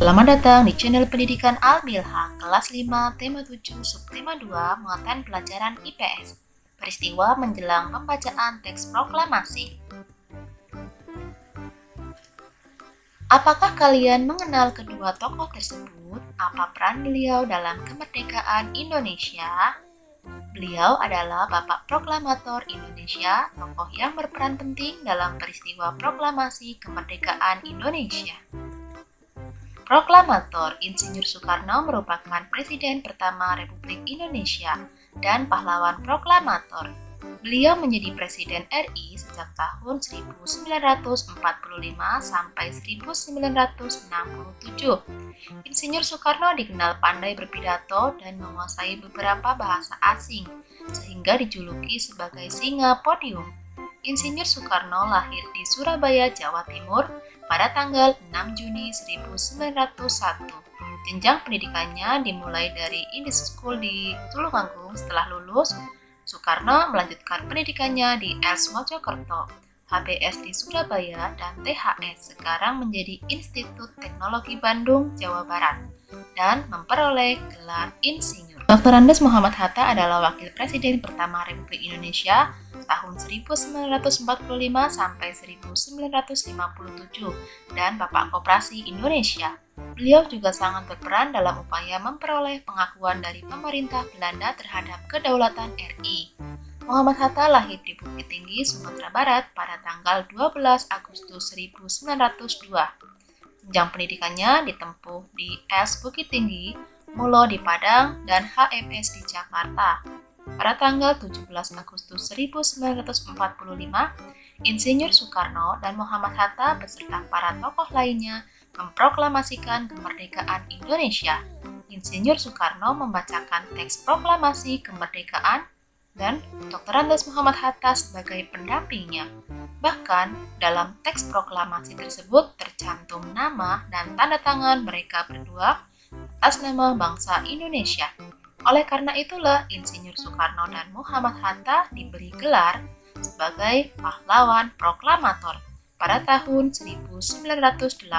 Selamat datang di channel Pendidikan Al-Milha, kelas 5, tema 7, subtema 2, muatan pelajaran IPS. Peristiwa menjelang pembacaan teks proklamasi. Apakah kalian mengenal kedua tokoh tersebut? Apa peran beliau dalam kemerdekaan Indonesia? Beliau adalah Bapak Proklamator Indonesia, tokoh yang berperan penting dalam peristiwa proklamasi kemerdekaan Indonesia. Proklamator Insinyur Soekarno merupakan Presiden pertama Republik Indonesia dan pahlawan proklamator. Beliau menjadi Presiden RI sejak tahun 1945 sampai 1967. Insinyur Soekarno dikenal pandai berpidato dan menguasai beberapa bahasa asing, sehingga dijuluki sebagai singa podium. Insinyur Soekarno lahir di Surabaya, Jawa Timur pada tanggal 6 Juni 1901. Jenjang pendidikannya dimulai dari Indis School di Tulungagung. Setelah lulus, Soekarno melanjutkan pendidikannya di Els Mojokerto, HBS di Surabaya, dan THS sekarang menjadi Institut Teknologi Bandung, Jawa Barat, dan memperoleh gelar insinyur. Dr. Andes Muhammad Hatta adalah Wakil Presiden pertama Republik Indonesia tahun 1945 sampai 1957 dan Bapak Koperasi Indonesia. Beliau juga sangat berperan dalam upaya memperoleh pengakuan dari pemerintah Belanda terhadap kedaulatan RI. Muhammad Hatta lahir di Bukit Tinggi, Sumatera Barat pada tanggal 12 Agustus 1902. Jenjang pendidikannya ditempuh di S Bukit Tinggi, Mulo di Padang, dan HMS di Jakarta. Pada tanggal 17 Agustus 1945, Insinyur Soekarno dan Muhammad Hatta beserta para tokoh lainnya memproklamasikan kemerdekaan Indonesia. Insinyur Soekarno membacakan teks proklamasi kemerdekaan dan Dr. Andes Muhammad Hatta sebagai pendampingnya. Bahkan, dalam teks proklamasi tersebut tercantum nama dan tanda tangan mereka berdua atas nama bangsa Indonesia. Oleh karena itulah, Insinyur Soekarno dan Muhammad Hatta diberi gelar sebagai pahlawan proklamator pada tahun 1986.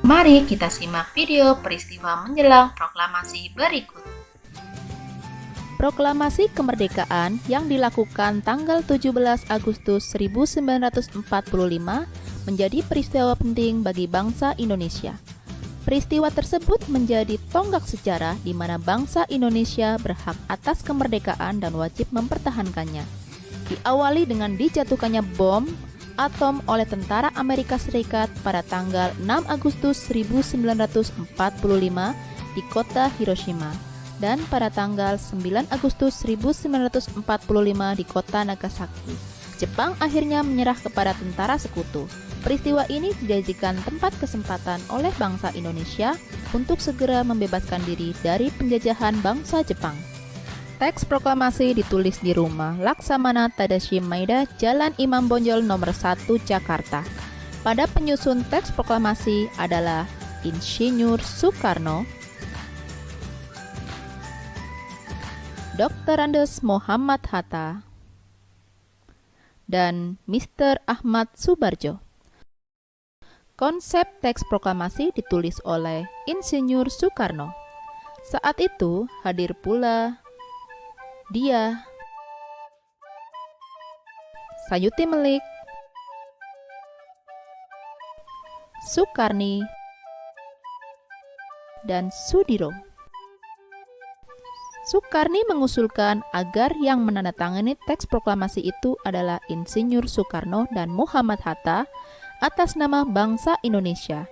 Mari kita simak video peristiwa menjelang proklamasi berikut. Proklamasi kemerdekaan yang dilakukan tanggal 17 Agustus 1945 menjadi peristiwa penting bagi bangsa Indonesia. Peristiwa tersebut menjadi tonggak sejarah di mana bangsa Indonesia berhak atas kemerdekaan dan wajib mempertahankannya. Diawali dengan dijatuhkannya bom atom oleh tentara Amerika Serikat pada tanggal 6 Agustus 1945 di kota Hiroshima dan pada tanggal 9 Agustus 1945 di kota Nagasaki. Jepang akhirnya menyerah kepada tentara sekutu. Peristiwa ini dijadikan tempat kesempatan oleh bangsa Indonesia untuk segera membebaskan diri dari penjajahan bangsa Jepang. Teks proklamasi ditulis di rumah Laksamana Tadashi Maeda, Jalan Imam Bonjol nomor 1, Jakarta. Pada penyusun teks proklamasi adalah Insinyur Soekarno, Dr. Andes Muhammad Hatta, dan Mr. Ahmad Subarjo. Konsep teks proklamasi ditulis oleh Insinyur Soekarno. Saat itu hadir pula dia, Sayuti Melik, Sukarni, dan Sudiro. Sukarni mengusulkan agar yang menandatangani teks proklamasi itu adalah Insinyur Soekarno dan Muhammad Hatta atas nama bangsa Indonesia.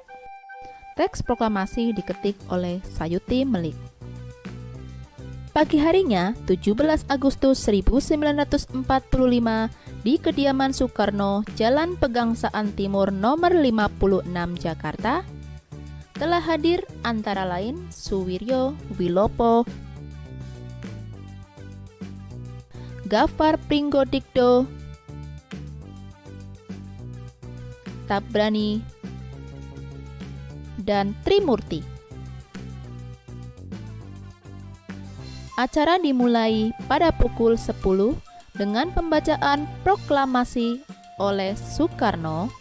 Teks proklamasi diketik oleh Sayuti Melik. Pagi harinya, 17 Agustus 1945, di kediaman Soekarno, Jalan Pegangsaan Timur nomor 56 Jakarta, telah hadir antara lain Suwiryo Wilopo, Gafar Pringgodikdo, Tabrani, dan Trimurti. Acara dimulai pada pukul 10 dengan pembacaan proklamasi oleh Soekarno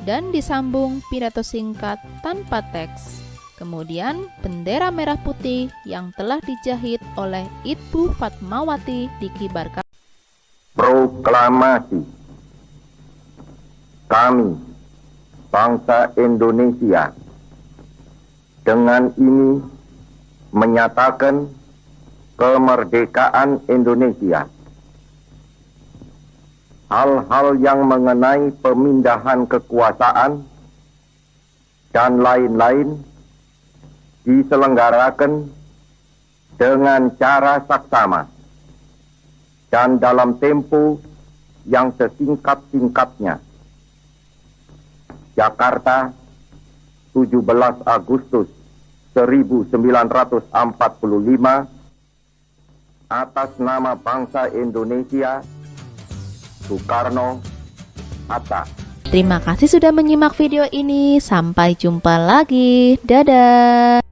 dan disambung pidato singkat tanpa teks. Kemudian bendera merah putih yang telah dijahit oleh Ibu Fatmawati dikibarkan. Proklamasi. Kami, bangsa Indonesia, dengan ini menyatakan kemerdekaan Indonesia. Hal-hal yang mengenai pemindahan kekuasaan dan lain-lain diselenggarakan dengan cara saksama dan dalam tempo yang sesingkat-singkatnya. Jakarta, 17 Agustus 1945, atas nama bangsa Indonesia, Soekarno, Hatta. Terima kasih sudah menyimak video ini. Sampai jumpa lagi. Dadah.